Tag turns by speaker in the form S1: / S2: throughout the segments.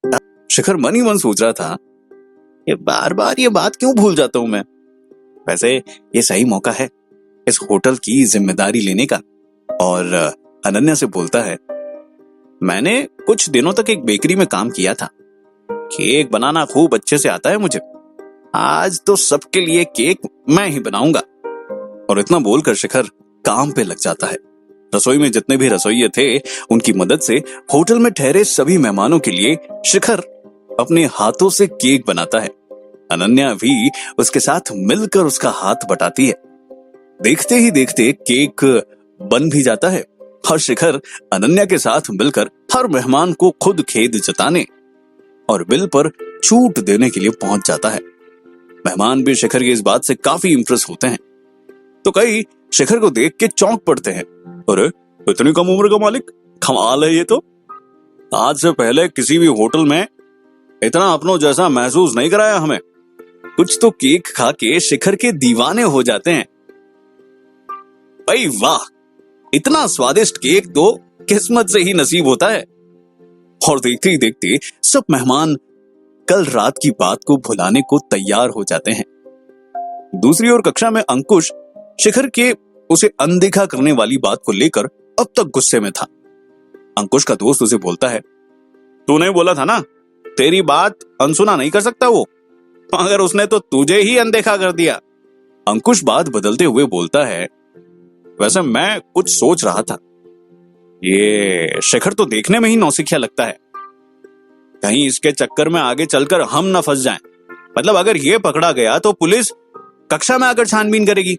S1: शिखर मन ही मन सोच रहा था, ये बार बार ये बात क्यों भूल जाता हूं मैं। वैसे ये सही मौका है इस होटल की जिम्मेदारी लेने का। और अनन्या से बोलता है, मैंने कुछ दिनों तक एक बेकरी में काम किया था। केक बनाना खूब अच्छे से आता है मुझे। आज तो सबके लिए केक मैं ही बनाऊंगा। और इतना बोलकर शिखर काम पे लग जाता है। रसोई में जितने भी रसोइये थे उनकी मदद से होटल में ठहरे सभी मेहमानों के लिए शिखर अपने हाथों से केक बनाता है। अनन्या भी उसके साथ मिलकर उसका हाथ बटाती है। देखते ही देखते केक बन भी जाता है और शिखर अनन्या के साथ मिलकर हर मेहमान को खुद खेद जताने और बिल पर छूट देने के लिए पहुंच जाता है। मेहमान भी शिखर की इस बात से काफी इंप्रेस होते हैं। तो कई शिखर को देख के चौंक पड़ते हैं, अरे इतनी कम उम्र का मालिक, कमाल है ये तो। आज से पहले किसी भी होटल में इतना अपनों जैसा महसूस नहीं कराया हमें। कुछ तो केक खा के शिखर के दीवाने हो जाते हैं। भाई वाह, इतना स्वादिष्ट केक तो किस्मत से ही नसीब होता है। और देखते ही देखते सब मेहमान कल रात की बात को भुलाने को तैयार हो जाते हैं। दूसरी ओर कक्षा में अंकुश शिखर के उसे अनदेखा करने वाली बात को लेकर अब तक गुस्से में था। अंकुश का दोस्त उसे बोलता है, तूने बोला था ना तेरी बात अनसुना नहीं कर सकता वो, मगर उसने तो तुझे ही अनदेखा कर दिया। अंकुश बात बदलते हुए बोलता है, वैसे मैं कुछ सोच रहा था, ये शिखर तो देखने में ही नौसिखिया लगता है। कहीं इसके चक्कर में आगे चलकर हम न फंस जाएं। मतलब अगर ये पकड़ा गया तो पुलिस कक्षा में आकर छानबीन करेगी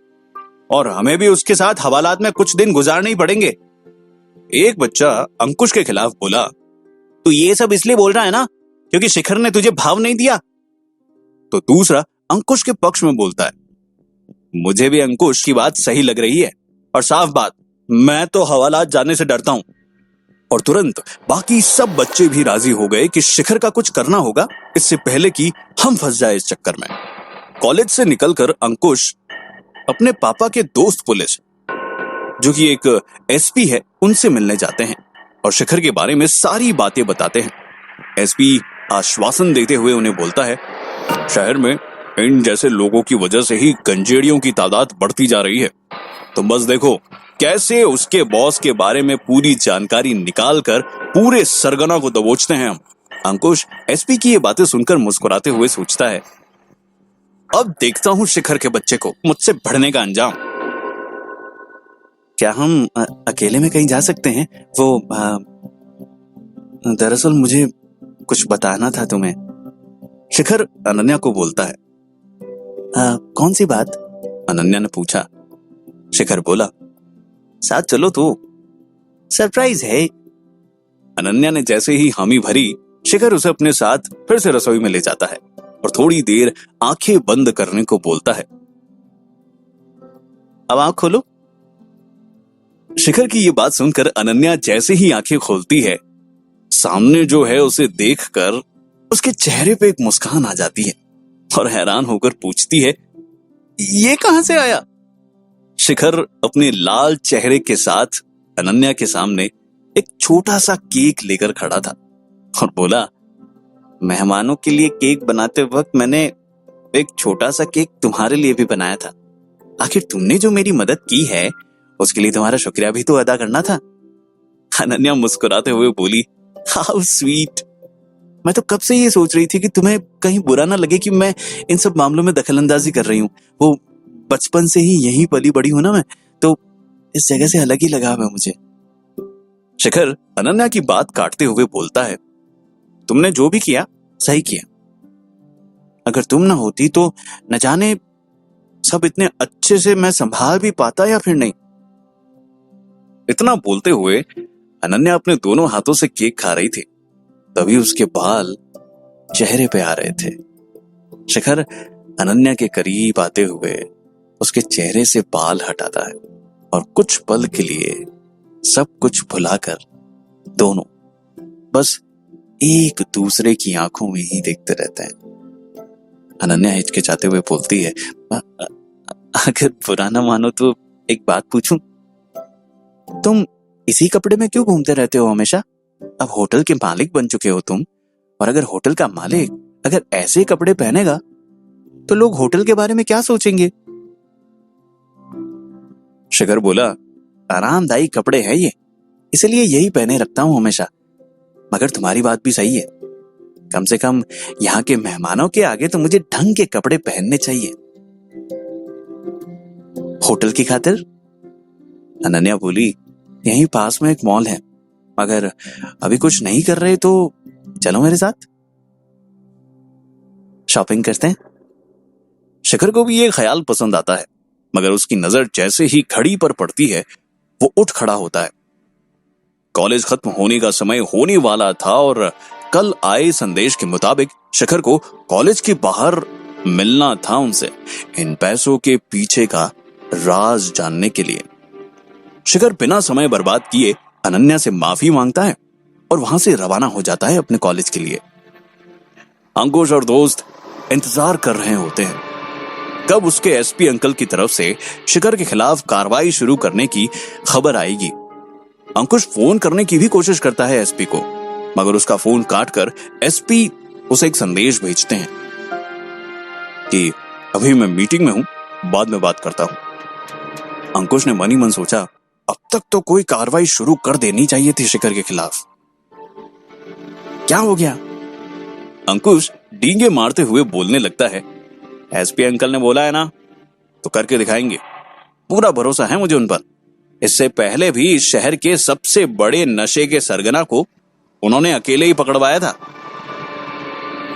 S1: और हमें भी उसके साथ हवालात में कुछ दिन गुजारने ही पड़ेंगे। एक बच्चा अंकुश के खिलाफ बोला, तू ये सब इसलिए बोल रहा है ना क्योंकि शिखर ने तुझे भाव नहीं दिया। तो दूसरा अंकुश के पक्ष में बोलता है, मुझे भी अंकुश की बात सही लग रही है और साफ बात, मैं तो हवालात जाने से डरता हूं। और तुरंत बाकी सब बच्चे भी राजी हो गए कि शिखर का कुछ करना होगा इससे पहले कि हम फंस जाए इस चक्कर में। कॉलेज से निकलकर अंकुश अपने पापा के दोस्त पुलिस, जो कि एक एसपी है, उनसे मिलने जाते हैं और शिखर के बारे में सारी बातें बताते हैं। एसपी आश्वासन देते हुए उन्हें बोलता है, शहर में इन जैसे लोगों की वजह से ही गंजेड़ियों की तादाद बढ़ती जा रही है। तुम बस देखो कैसे उसके बॉस के बारे में पूरी जानकारी निकालकर पूरे सरगना को दबोचते हैं हम। अंकुश एसपी की ये बातें सुनकर मुस्कुराते हुए सोचता है, अब देखता हूं शिखर के बच्चे को मुझसे बढ़ने का अंजाम। क्या हम अकेले में कहीं जा सकते हैं? वो दरअसल मुझे कुछ बताना था तुम्हें। शिखर अनन्या को बोलता है। कौन सी बात? अनन्या ने पूछा। शिखर बोला, साथ चलो तो सरप्राइज है। अनन्या ने जैसे ही हामी भरी, शिखर उसे अपने साथ फिर से रसोई में ले जाता है और थोड़ी देर आंखें बंद करने को बोलता है। अब आंख खोलो। शिखर की ये बात सुनकर अनन्या जैसे ही आंखें खोलती है, सामने जो है उसे देखकर उसके चेहरे पे एक मुस्कान आ जाती है और हैरान होकर पूछती है, ये कहां से आया? शिखर अपने लाल चेहरे के साथ अनन्या के सामने एक छोटा सा केक लेकर खड़ा था और बोला, मेहमानों के लिए केक बनाते वक्त मैंने एक छोटा सा केक तुम्हारे लिए भी बनाया था। आखिर तुमने जो मेरी मदद की है उसके लिए तुम्हारा शुक्रिया भी तो अदा करना था। अनन्या मुस्कुराते हुए बोली, हाउ स्वीट। मैं तो कब से ये सोच रही थी कि तुम्हें कहीं बुरा ना लगे कि मैं इन सब मामलों में दखलंदाजी कर रही हूँ। वो बचपन से ही यहीं पली बड़ी हूं ना मैं, तो इस जगह से अलग ही लगाव है मुझे। शिखर अनन्या की बात काटते हुए बोलता है, तुमने जो भी किया सही किया। अगर तुम ना होती तो न जाने सब इतने अच्छे से मैं संभाल भी पाता या फिर नहीं। इतना बोलते हुए अनन्या अपने दोनों हाथों से केक खा रही थी, तभी उसके बाल चेहरे पे आ रहे थे। शिखर अनन्या के करीब आते हुए उसके चेहरे से बाल हटाता है और कुछ पल के लिए सब कुछ भुलाकर दोनों बस एक दूसरे की आंखों में ही देखते रहते हैं। अनन्या हिचकिचाते हुए बोलती है, अगर बुरा ना मानो तो एक बात पूछूं? तुम इसी कपड़े में क्यों घूमते रहते हो हमेशा? अब होटल के मालिक बन चुके हो तुम, और अगर होटल का मालिक अगर ऐसे कपड़े पहनेगा तो लोग होटल के बारे में क्या सोचेंगे? शिखर बोला, आरामदायी कपड़े हैं ये, इसलिए यही पहने रखता हूं हमेशा। मगर तुम्हारी बात भी सही है, कम से कम यहाँ के मेहमानों के आगे तो मुझे ढंग के कपड़े पहनने चाहिए। होटल की खातिर? अनन्या बोली, यहीं पास में एक मॉल है, मगर अभी कुछ नहीं कर रहे तो चलो मेरे साथ, शॉपिंग करते हैं। शिखर को भी ये ख्याल पसंद आता है, मगर उसकी नजर जैसे ही घड़ी पर पड़ती है वो उठ खड़ा होता है। कॉलेज खत्म होने का समय होने वाला था और कल आए संदेश के मुताबिक शिखर को कॉलेज के बाहर मिलना था उनसे, इन पैसों के पीछे का राज जानने के लिए। शिखर बिना समय बर्बाद किए अनन्या से माफी मांगता है और वहां से रवाना हो जाता है अपने कॉलेज के लिए। अंकुश और दोस्त इंतजार कर रहे होते हैं कब उसके एसपी अंकल की तरफ से शिखर के खिलाफ कार्रवाई शुरू करने की खबर आएगी। अंकुश फोन करने की भी कोशिश करता है एसपी को, मगर उसका फोन काटकर एसपी उसे एक संदेश भेजते हैं कि अभी मैं मीटिंग में हूं, बाद में बात करता हूं। अंकुश ने मन ही मन सोचा, अब तक तो कोई कार्रवाई शुरू कर देनी चाहिए थी शिखर के खिलाफ। क्या हो गया? अंकुश डींगे मारते हुए बोलने लगता है, एसपी अंकल ने बोला है ना तो करके दिखाएंगे, पूरा भरोसा है मुझे उन पर। इससे पहले भी इस शहर के सबसे बड़े नशे के सरगना को उन्होंने अकेले ही पकड़वाया था।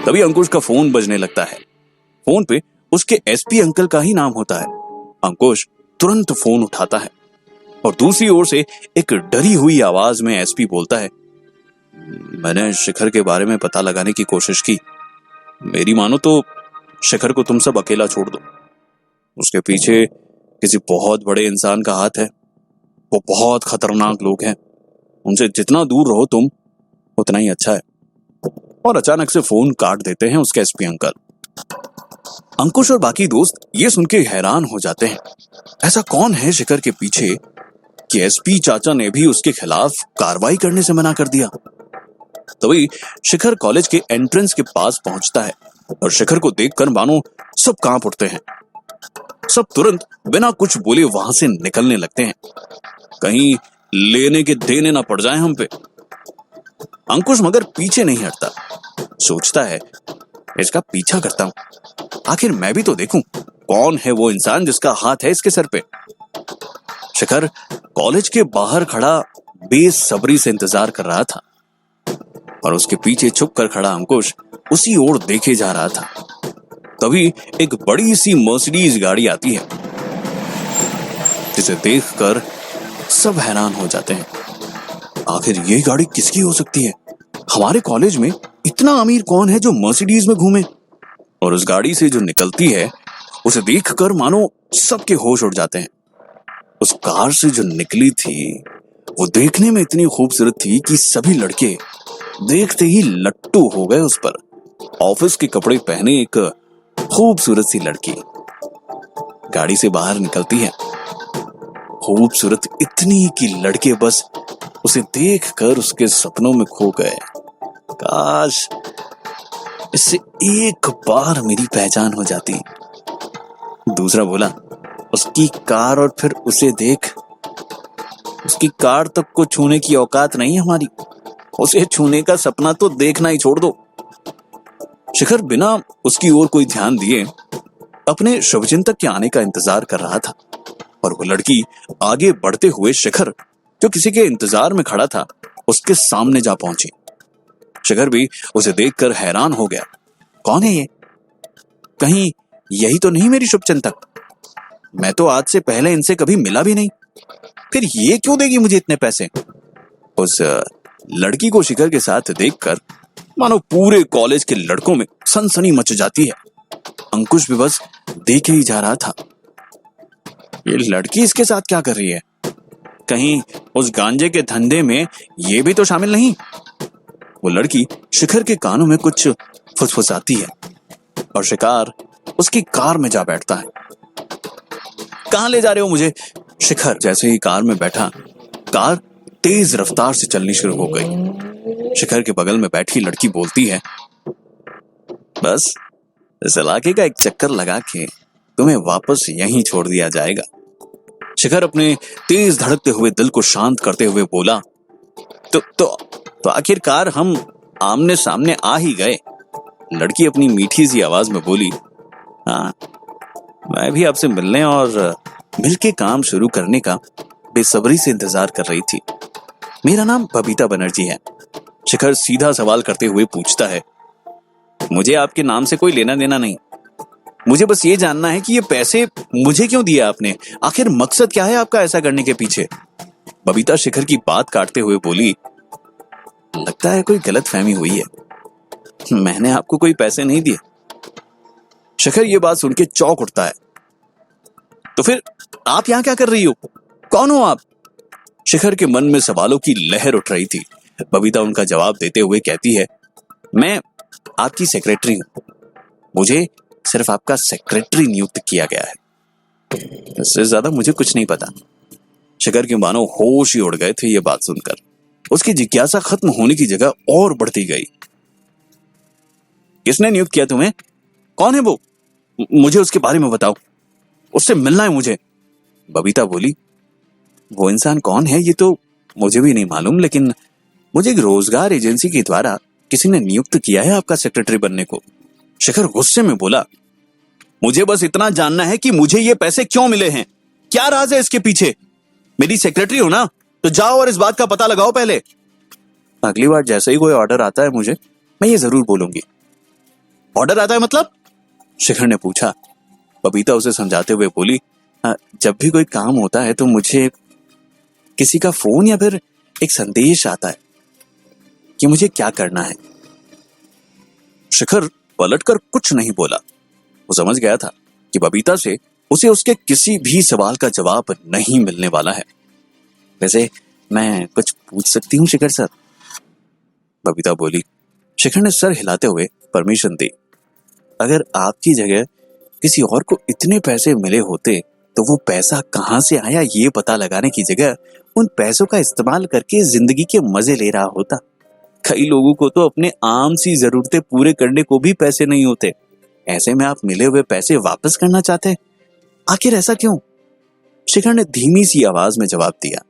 S1: तभी अंकुश का फोन बजने लगता है। फोन पे उसके एसपी अंकल का ही नाम होता है। अंकुश तुरंत फोन उठाता है और दूसरी ओर से एक डरी हुई आवाज में एसपी बोलता है, मैंने शिखर के बारे में पता लगाने की कोशिश की, मेरी मानो तो शिखर को तुम सब अकेला छोड़ दो। उसके पीछे किसी बहुत बड़े इंसान का हाथ है, वो बहुत खतरनाक लोग हैं, उनसे जितना दूर रहो तुम उतना ही अच्छा है। और अचानक से फोन काट देते हैं उसके एसपी अंकल। अंकुश और बाकी दोस्त ये सुन के हैरान हो जाते हैं, ऐसा कौन है शिखर के पीछे कि एसपी चाचा ने भी उसके खिलाफ कार्रवाई करने से मना कर दिया। तभी शिखर कॉलेज के एंट्रेंस के पास पहुंचता है और शिखर को देखकर मानो सब कांप उठते हैं। सब तुरंत बिना कुछ बोले वहां से निकलने लगते हैं, कहीं लेने के देने ना पड़ जाए हम पे। अंकुश मगर पीछे नहीं हटता, सोचता है इसका पीछा करता हूं, आखिर मैं भी तो देखूं कौन है वो इंसान जिसका हाथ है इसके सर पे। शिखर कॉलेज के बाहर खड़ा बेसब्री से इंतजार कर रहा था और उसके पीछे छुपकर खड़ा अंकुश उसी ओर देखे जा रहा था। तभी एक बड़ी सी मर्सिडीज गाड़ी आती है, जिसे देखकर सब हैरान हो जाते हैं। आखिर ये गाड़ी किसकी हो सकती है? हमारे कॉलेज में इतना अमीर कौन है जो मर्सिडीज में घूमे? और उस गाड़ी से जो निकलती है उसे देखकर मानो सबके होश उड़ जाते हैं। उस कार से जो निकली थी वो देखने में इतनी खूबसूरत थी कि सभी लड़के देखते ही लट्टू हो गए उस पर। ऑफिस के कपड़े पहने एक खूबसूरत सी लड़की गाड़ी से बाहर निकलती है, खूबसूरत इतनी कि लड़के बस उसे देखकर उसके सपनों में खो गए। काश इससे एक बार मेरी पहचान हो जाती। दूसरा बोला, उसकी कार और फिर उसे देख, उसकी कार तक को छूने की औकात नहीं हमारी, उसे छूने का सपना तो देखना ही छोड़ दो। शिखर बिना उसकी ओर कोई ध्यान दिए अपने शुभचिंतक के आने का इंतजार कर रहा था और वो लड़की आगे बढ़ते हुए शिखर जो किसी के इंतजार में खड़ा था उसके सामने जा पहुंची। शिखर भी उसे देखकर हैरान हो गया, कौन है ये? कहीं यही तो नहीं मेरी शुभचिंतक? मैं तो आज से पहले इनसे कभी मिला भी नहीं, फिर ये क्यों देगी मुझे इतने पैसे? उस लड़की को शिखर के साथ देखकर मानो पूरे कॉलेज के लड़कों में सनसनी मच जाती है। अंकुश भी बस देखे ही जा रहा था, ये लड़की इसके साथ क्या कर रही है? कहीं उस गांजे के धंधे में ये भी तो शामिल नहीं? वो लड़की शिखर के कानों में कुछ फुसफुसाती है और शिकार उसकी कार में जा बैठता है। कहां ले जा रहे हो मुझे? शिखर जैसे ही कार में बैठा, कार तेज रफ्तार से चलनी शुरू हो गई। शिखर के बगल में बैठी लड़की बोलती है, बस इस इलाके का एक चक्कर लगा के तुम्हें वापस यहीं छोड़ दिया जाएगा। शिखर अपने तेज धड़कते हुए दिल को शांत करते हुए बोला, तो आखिरकार हम आमने सामने आ ही गए। लड़की अपनी मीठी सी आवाज में बोली, हाँ, मैं भी आपसे मिलने और मिलके काम शुरू करने का बेसब्री से इंतजार कर रही थी। मेरा नाम बबीता बनर्जी है। शिखर सीधा सवाल करते हुए पूछता है, मुझे आपके नाम से कोई लेना देना नहीं। मुझे बस ये जानना है कि ये पैसे मुझे क्यों दिए आपने? आखिर मकसद क्या है आपका ऐसा करने के पीछे? बबीता शिखर की बात काटते हुए बोली, लगता है कोई गलतफहमी हुई है। मैंने आपको कोई पैसे नहीं दिए। शिखर ये बात सुन के चौंक उठता है। तो फिर आप यहां क्या कर रही हो? कौन हो आप? शिखर के मन में सवालों की लहर उठ रही थी। बबीता उनका जवाब देते हुए कहती है, मैं आपकी सेक्रेटरी हूं। मुझे सिर्फ आपका सेक्रेटरी नियुक्त किया गया है। इससे ज्यादा मुझे कुछ नहीं पता। शिखर के मानो होश ही उड़ गए थे ये बात सुनकर। उसकी जिज्ञासा खत्म होने की जगह और बढ़ती गई। किसने नियुक्त किया तुम्हें? कौन है वो? मुझे उसके बारे में बताओ, उससे मिलना है मुझे। बबीता बोली, वो इंसान कौन है ये तो मुझे भी नहीं मालूम, लेकिन मुझे एक रोजगार एजेंसी के द्वारा किसी ने नियुक्त किया है आपका सेक्रेटरी बनने को। शिखर गुस्से में बोला, मुझे बस इतना जानना है कि मुझे ये पैसे क्यों मिले हैं? क्या राज है इसके पीछे? मेरी सेक्रेटरी हो ना, तो जाओ और इस बात का पता लगाओ पहले। अगली बार जैसे ही कोई ऑर्डर आता है मुझे, मैं ये जरूर बोलूंगी। ऑर्डर आता है मतलब? शिखर ने पूछा। बबीता उसे समझाते हुए बोली, जब भी कोई काम होता है तो मुझे किसी का फोन या फिर एक संदेश आता है कि मुझे क्या करना है। शिखर पलटकर कुछ नहीं बोला। वो समझ गया था कि बबीता से उसे उसके किसी भी सवाल का जवाब नहीं मिलने वाला है। वैसे मैं कुछ पूछ सकती हूँ शिखर सर? बबीता बोली। शिखर ने सर हिलाते हुए परमिशन दी। अगर आपकी जगह किसी और को इतने पैसे मिले होते तो वो पैसा कहां से आया ये पता लगाने की जगह उन पैसों का इस्तेमाल करके जिंदगी के मजे ले रहा होता। कई लोगों को तो अपने आम सी जरूरतें पूरे करने को भी पैसे नहीं होते। ऐसे में आप मिले हुए पैसे वापस करना चाहते हैं? आखिर ऐसा क्यों? शिखर ने धीमी सी आवाज में जवाब दिया,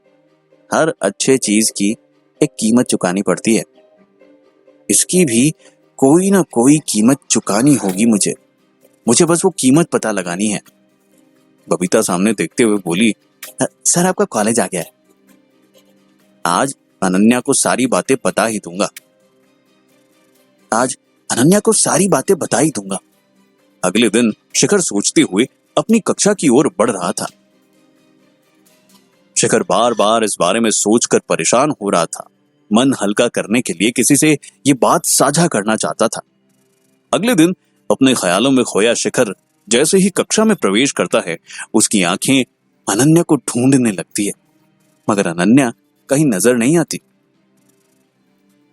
S1: हर अच्छे चीज की एक कीमत चुकानी पड़ती है। इसकी भी कोई ना कोई कीमत चुकानी होगी मुझे बस वो कीमत पता लगानी है। बबीता सामने देखते हुए बोली, सर आपका कॉलेज आ गया है। आज अनन्या को सारी बातें बता ही दूंगा। अगले दिन शिखर सोचते हुए अपनी कक्षा की ओर बढ़ रहा था। शिखर बार बार इस बारे में सोचकर परेशान हो रहा था। मन हल्का करने के लिए किसी से ये बात साझा करना चाहता था। अगले दिन अपने ख्यालों में खोया शिखर जैसे ही कक्षा में प्रवेश करता है, उसकी आंखें अनन्या को ढूंढने लगती है, मगर अनन्या कहीं नजर नहीं आती।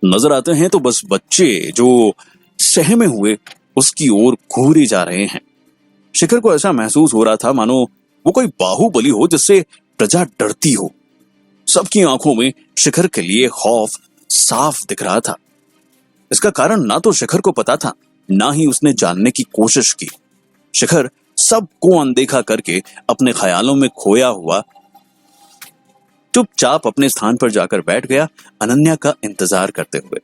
S1: नजर आते हैं तो बस बच्चे जो सहमे हुए उसकी ओर घूरे जा रहे हैं। शिखर को ऐसा महसूस हो रहा था मानो वो कोई बाहुबली हो जिससे प्रजा डरती हो। सबकी आंखों में शिखर के लिए खौफ साफ दिख रहा था। इसका कारण ना तो शिखर को पता था, ना ही उसने जानने की कोशिश की। शिखर सबको अनदेखा करके अपने ख्यालों में खोया हुआ चुपचाप अपने स्थान पर जाकर बैठ गया, अनन्या का इंतजार करते हुए।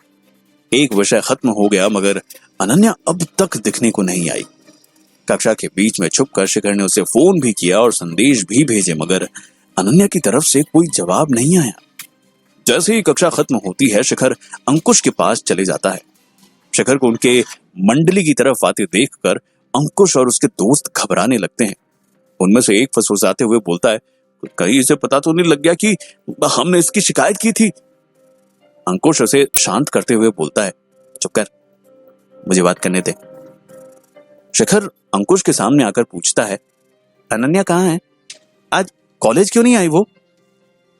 S1: एक विषय खत्म हो गया मगर अनन्या अब तक दिखने को नहीं आई। कक्षा के बीच में छुपकर शिखर ने उसे फोन भी किया और संदेश भी भेजे, मगर अनन्या की तरफ से कोई जवाब नहीं आया। जैसे ही कक्षा खत्म होती है, शिखर अंकुश के पास चले जाता है। शिखर को उनके मंडली की तरफ आते देखकर अंकुश और उसके दोस्त घबराने लगते हैं। उनमें से एक फुसफुसाते हुए बोलता है, कहीं इसे पता तो नहीं लग गया कि हमने इसकी शिकायत की थी? अंकुश उसे शांत करते हुए बोलता है, चुप कर, मुझे बात करने दे। शिखर अंकुश के सामने आकर पूछता है, अनन्या कहाँ है? आज कॉलेज क्यों नहीं आई वो?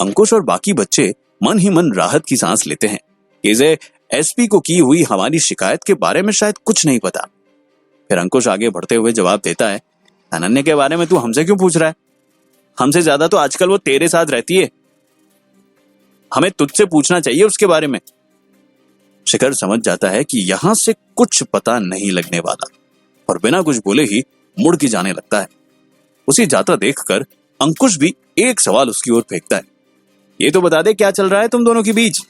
S1: अंकुश और बाकी बच्चे मन ही मन राहत की सांस लेते हैं। इसे एसपी को की हुई हमारी शिकायत के बारे में शायद कुछ नहीं पता। फिर अंकुश आगे बढ़ते हुए जवाब देता है, अनन्या के बारे में तू हमसे क्यों पूछ रहा है? हमसे ज्यादा तो आजकल वो तेरे साथ रहती है। हमें तुझसे पूछना चाहिए उसके बारे में। शिखर समझ जाता है कि यहां से कुछ पता नहीं लगने वाला और बिना कुछ बोले ही मुड़ के जाने लगता है। उसे जाता देखकर अंकुश भी एक सवाल उसकी ओर फेंकता है। ये तो बता दे, क्या चल रहा है तुम दोनों के बीच?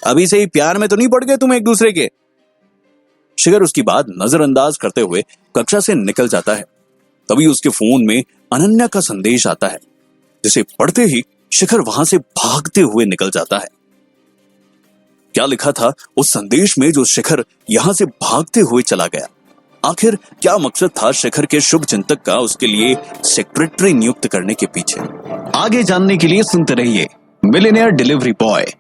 S1: अभी से ही प्यार में तो नहीं पड़ गए तुम एक दूसरे के? शिखर उसकी बात नजरअंदाज करते हुए कक्षा से निकल जाता है। तभी उसके फोन में अनन्या का संदेश आता है, जिसे पढ़ते ही शिखर वहां से भागते हुए निकल जाता है। क्या लिखा था उस संदेश में जो शिखर यहां से भागते हुए चला गया? आखिर क्या मकसद था शिखर के शुभ चिंतक का उसके लिए सेक्रेटरी नियुक्त करने के पीछे? आगे जानने के लिए सुनते रहिए मिलियनेयर डिलीवरी बॉय।